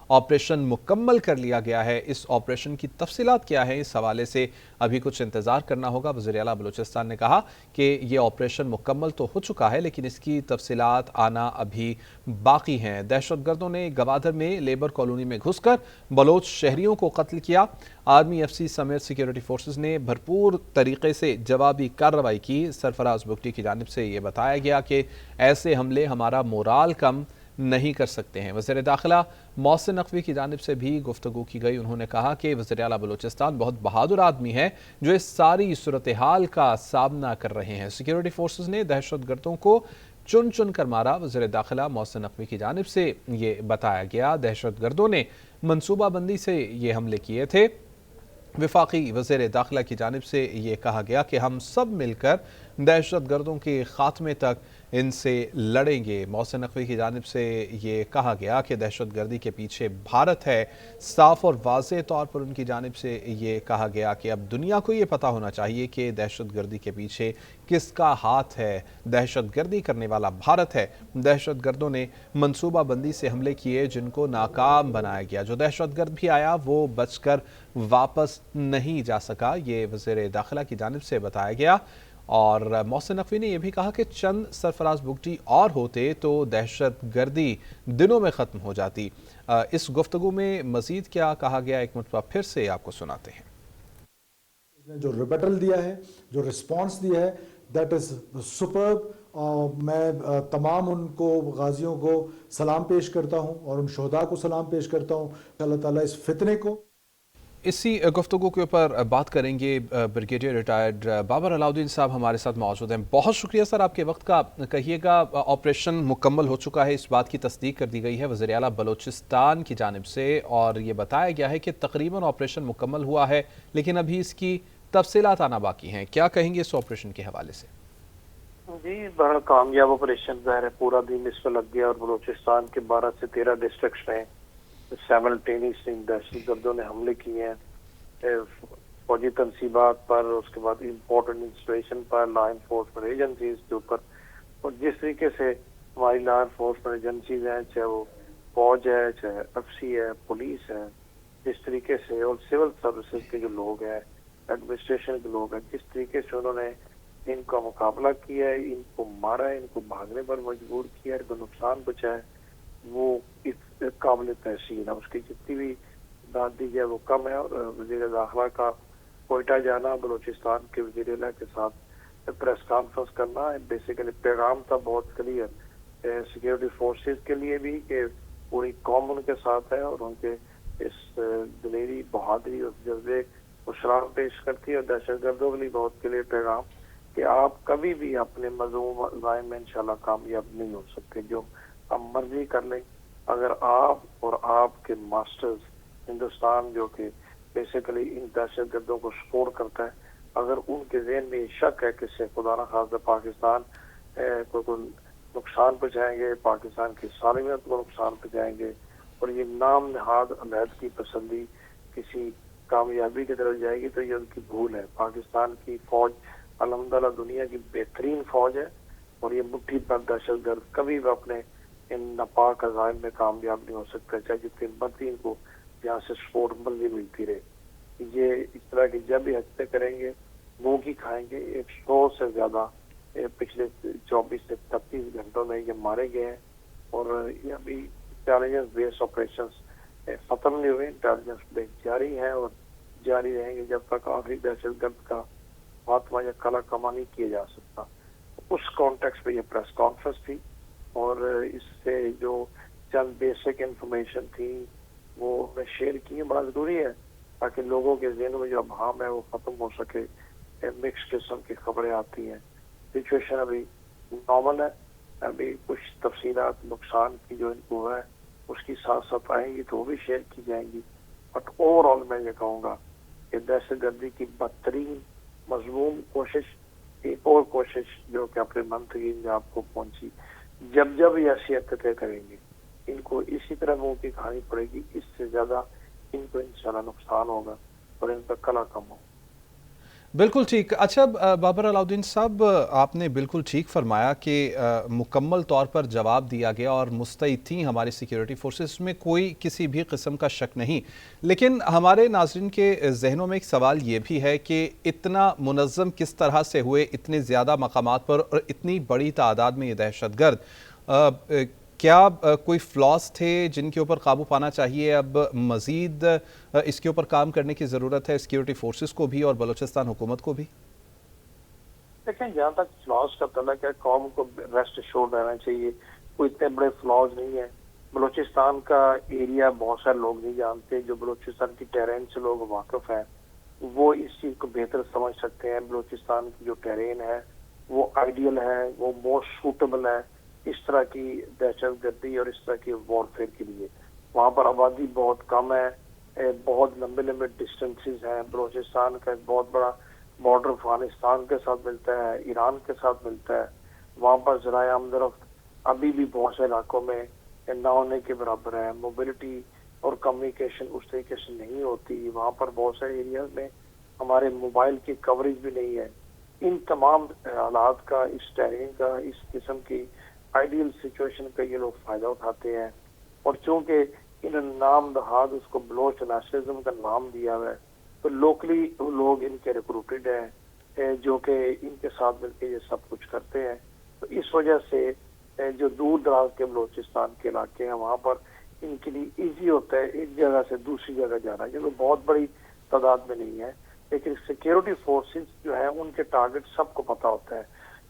Operation मुकम्मल कर लिया गया है। इस ऑपरेशन की तफसीलात क्या है, इस हवाले से अभी कुछ इंतज़ार करना होगा। वज़ीर आला बलूचिस्तान ने कहा कि ये ऑपरेशन मुकम्मल तो हो चुका है, लेकिन इसकी तफसीलात आना अभी बाकी हैं। दहशतगर्दों ने गवादर में लेबर कॉलोनी में घुसकर बलोच शहरियों को कत्ल किया। आर्मी, FC समेत सिक्योरिटी फोर्सेस ने भरपूर तरीके से जवाबी कार्रवाई की। सरफराज बुगटी की जानिब से ये बताया गया कि ऐसे हमले हमारा मोराल कम नहीं कर सकते हैं। वज़ीर दाखिला मोहसिन नकवी की जानिब से भी गुफ्तगू की गई। उन्होंने कहा कि वज़ीर आला बलूचिस्तान बहुत बहादुर आदमी है जो इस सारी सूरत हाल का सामना कर रहे हैं। सिक्योरिटी फोर्सेस ने दहशत गर्दों को चुन चुन कर मारा। वज़ीर दाखिला मोहसिन नकवी की जानिब से ये बताया गया, दहशत गर्दों ने मनसूबाबंदी से ये हमले किए थे। वफाकी वज़ीर दाखिला की जानिब से ये कहा गया कि हम सब मिलकर दहशत गर्दों के खात्मे तक इनसे लड़ेंगे। मोहसिन नकवी की जानिब से ये कहा गया कि दहशत गर्दी के पीछे भारत है। साफ और वाज़ेह तौर पर उनकी जानिब से ये कहा गया कि अब दुनिया को ये पता होना चाहिए कि दहशत गर्दी के पीछे किसका हाथ है। दहशत गर्दी करने वाला भारत है। दहशत गर्दों ने मनसूबा बंदी से हमले किए जिनको नाकाम बनाया गया। जो दहशत गर्द भी आया वो बचकर वापस नहीं जा सका। ये वज़ीर दाखिला की जानिब से बताया गया। और मोहसिन नकवी ने यह भी कहा कि चंद सरफराज बुगटी और होते तो दहशत गर्दी दिनों में ख़त्म हो जाती। इस गुफ्तगू में मज़ीद क्या कहा गया, एक मरतबा फिर से आपको सुनाते हैं। जो रिबेटल दिया है, जो रिस्पांस दिया है, दैट इज़ सुपर्ब। मैं तमाम उनको गाजियों को सलाम पेश करता हूँ और उन शहदा को सलाम पेश करता हूँ। अल्लाह ताला इस फितने को इसी गुफ्तगू के ऊपर बात करेंगे। ब्रिगेडियर रिटायर्ड बाबर अलाउद्दीन साहब हमारे साथ मौजूद हैं। बहुत शुक्रिया सर आपके वक्त का। कहिएगा, ऑपरेशन मुकम्मल हो चुका है, इस बात की तस्दीक कर दी गई है वज़ीर आला बलूचिस्तान की जानिब से, और ये बताया गया है कि तकरीबन ऑपरेशन मुकम्मल हुआ है, लेकिन अभी इसकी तफसीलात आना बाकी हैं। क्या कहेंगे इस ऑपरेशन के हवाले से? जी, बड़ा कामयाब ऑपरेशन ज़ाहिर है, पूरा दिन इस पर लग गया और बलूचिस्तान के 12 से 13 डिस्ट्रिक्ट में साइमल्टेनियसली दहशत गर्दों ने हमले किए हैं फौजी तनसीबात पर, उसके बाद इम्पोर्टेंट इंस्टॉलेशन पर, लॉ इन्फोर्समेंट एजेंसीज के ऊपर। और जिस तरीके से हमारी लॉ इन्फोर्समेंट एजेंसीज हैं, चाहे वो फौज है, चाहे FC है, पुलिस है, जिस तरीके से, और सिविल सर्विसेज के जो लोग हैं, एडमिनिस्ट्रेशन के लोग हैं, जिस तरीके से उन्होंने इनका मुकाबला किया है, इनको मारा है, इनको भागने पर मजबूर किया है, इनको नुकसान पहुंचाया, वो इस काबिल तहसीन है। उसकी जितनी भी दाद दी जाए वो कम है। और वज़ीर दाखिला का कोयटा जाना, बलूचिस्तान के वज़ीर आला के साथ प्रेस कॉन्फ्रेंस करना, बेसिकली पैगाम था बहुत क्लियर सिक्योरिटी फोर्सेस के लिए भी कि पूरी कौम उनके साथ है और उनके इस दिलेरी, बहादुरी और जज्बे को सलाम पेश करती है। और दहशत गर्दों के लिए बहुत क्लियर पैगाम कि आप कभी भी अपने मज़मूम ज़ाइम में इंशाल्लाह कामयाब नहीं हो सकते। जो आप मर्जी कर लें, अगर आप और आपके मास्टर्स हिंदुस्तान जो कि बेसिकली इन दहशत गर्दों को सपोर्ट करता है, अगर उनके ज़हन में शक है कि से खुदा न खास्ता पाकिस्तान को नुकसान पहुँचाएंगे, पाकिस्तान की सालमियत को नुकसान पहुँचाएंगे, और ये नाम नहाद अलहदगी पसंदी किसी कामयाबी की तरफ जाएगी, तो ये उनकी भूल है। पाकिस्तान की फौज अल्हम्दुलिल्लाह दुनिया की बेहतरीन फौज है, और ये मुट्ठी पर दहशत गर्द कभी भी अपने इन नापाक अज़ाइम में कामयाब नहीं हो सकता, चाहे जितनी मर्जी इनको यहाँ से सपोर्ट मिलती रहे। ये इस तरह की जब भी हत्या करेंगे, मुंह की खाएंगे। 100 से ज्यादा पिछले 24 से 36 घंटों में ये मारे गए हैं, और ये अभी इंटेलिजेंस बेस्ड ऑपरेशन खत्म नहीं हुए, इंटेलिजेंस बेस्ड जारी है और जारी रहेंगे जब तक आखिरी दहशत गर्द का खात्मा या कला कमा नहीं किया जा सकता। उस कॉन्टेक्स्ट पे ये प्रेस कॉन्फ्रेंस थी, और इससे जो चंद बेसिक इंफॉर्मेशन थी वो मैं शेयर की है। बड़ा जरूरी है ताकि लोगों के ज़हन में जो अभाव है वो खत्म हो सके। मिक्स किस्म की खबरें आती हैं, सिचुएशन अभी नॉर्मल है। अभी कुछ तफसीलात नुकसान की जो इनको है उसकी साथ साथ आएंगी तो वो भी शेयर की जाएंगी। बट ओवरऑल मैं ये कहूँगा कि दहशत गर्दी की बदतरीन मजमूम कोशिश, एक और कोशिश जो कि अपने मंत्री ने आपको पहुंची, जब जब ये ऐसी हरकतें करेंगे इनको इसी तरह मुंह की खानी पड़ेगी। इससे ज्यादा इनको इंशाल्लाह नुकसान होगा और इनका कला कम होगा। बिल्कुल ठीक। अच्छा बाबर अलाउद्दीन साहब, आपने बिल्कुल ठीक फरमाया कि मुकम्मल तौर पर जवाब दिया गया और मुस्तैद थी हमारी सिक्योरिटी फोर्सेस में, कोई किसी भी किस्म का शक नहीं। लेकिन हमारे नाज़रीन के जहनों में एक सवाल ये भी है कि इतना मुनज़्ज़म किस तरह से हुए, इतने ज़्यादा मकामात पर और इतनी बड़ी तादाद में ये दहशतगर्द, क्या कोई फ्लॉस थे जिनके ऊपर काबू पाना चाहिए? अब मज़ीद इसके ऊपर काम करने की ज़रूरत है सिक्योरिटी फोर्सेस को भी और बलूचिस्तान हुकूमत को भी? देखें, जहाँ तक फ्लॉज का तल्लुक है, कौम को रेस्ट एश्योर्ड रहना चाहिए, कोई इतने बड़े फ्लॉज नहीं है। बलूचिस्तान का एरिया बहुत सारे लोग नहीं जानते, जो बलूचिस्तान की टेरेन से लोग वाकिफ हैं वो इस चीज़ को बेहतर समझ सकते हैं। बलूचिस्तान की जो टेरेन है वो आइडियल है, वो मोस्ट सूटेबल है इस तरह की दहशतगर्दी और इस तरह की वॉरफेयर के लिए। वहाँ पर आबादी बहुत कम है, बहुत लंबे लंबे डिस्टेंसेस हैं। बलूचिस्तान का एक बहुत बड़ा बॉर्डर अफगानिस्तान के साथ मिलता है, ईरान के साथ मिलता है। वहाँ पर ज़राए आमदरफ्त अभी भी बहुत से इलाकों में ना होने के बराबर है। मोबिलिटी और कम्युनिकेशन उस तरीके से नहीं होती। वहाँ पर बहुत सारे एरियाज में हमारे मोबाइल की कवरेज भी नहीं है। इन तमाम हालात का, इस टेरेन का, इस किस्म की आइडियल सिचुएशन का ये लोग फायदा उठाते हैं। और चूंकि इन नाम दहाद उसको बलोच नेशनलिज्म का नाम दिया हुआ है, तो लोकली लोग इनके रिक्रूटेड हैं जो कि इनके साथ मिलकर ये सब कुछ करते हैं। तो इस वजह से जो दूर दराज के बलूचिस्तान के इलाके हैं वहाँ पर इनके लिए इजी होता है एक जगह से दूसरी जगह जाना, जो बहुत बड़ी तादाद में नहीं है। लेकिन सिक्योरिटी फोर्सेस जो है उनके टारगेट सबको पता होता है।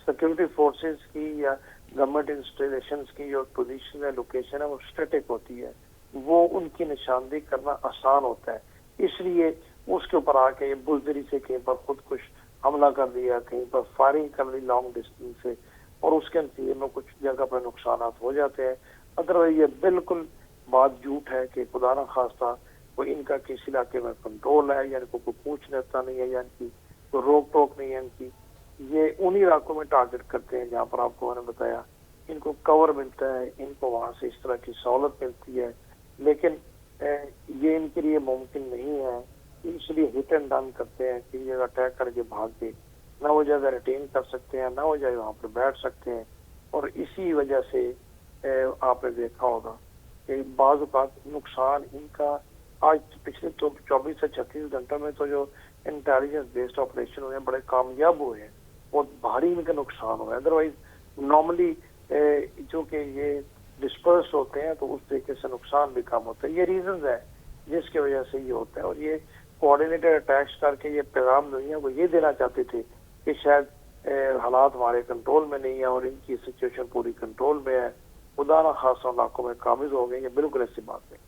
सिक्योरिटी फोर्सेस की या गवर्नमेंट इंस्टॉलेशंस की जो पोजीशन है, लोकेशन है, वो स्टैटिक होती है, वो उनकी निशानदेही करना आसान होता है। इसलिए उसके ऊपर आके बुजदरी से कहीं पर खुद कुछ हमला कर दिया, कहीं पर फायरिंग कर ली लॉन्ग डिस्टेंस से, और उसके नतीजे में कुछ जगह पर नुकसान हो जाते हैं। अदरवाइज ये बिल्कुल बात झूठ है कि खुदा न खास्ता कोई इनका किसी इलाके में कंट्रोल है या इनको कोई पूछ लेता नहीं है या इनकी कोई रोक टोक नहीं है इनकी। ये उन्हीं इलाकों में टारगेट करते हैं जहाँ पर आपको मैंने बताया इनको कवर मिलता है, इनको वहाँ से इस तरह की सहूलत मिलती है। लेकिन ये इनके लिए मुमकिन नहीं है, इसलिए हिट एंड रन करते हैं कि जगह अटैक करके भाग के ना वो जगह रिटेन कर सकते हैं, ना वो जगह वहाँ पर बैठ सकते हैं। और इसी वजह से आपने देखा होगा कि बाज़ औक़ात नुकसान इनका आज पिछले 24 से 36 घंटों में तो जो इंटेलिजेंस बेस्ड ऑपरेशन हुए हैं बड़े कामयाब हुए हैं, बहुत भारी इनका नुकसान हुआ है। अदरवाइज नॉर्मली जो कि ये डिस्पर्स होते हैं तो उस तरीके से नुकसान भी कम होता है। ये रीजंस है जिसकी वजह से ये होता है। और ये कोऑर्डिनेटेड अटैक्स करके ये पैगाम दुनिया को ये देना चाहते थे कि शायद हालात हमारे कंट्रोल में नहीं है और इनकी सिचुएशन पूरी कंट्रोल में है, खुदा न खासा इलाकों में काबिज हो गए। ये बिल्कुल ऐसी बात नहीं।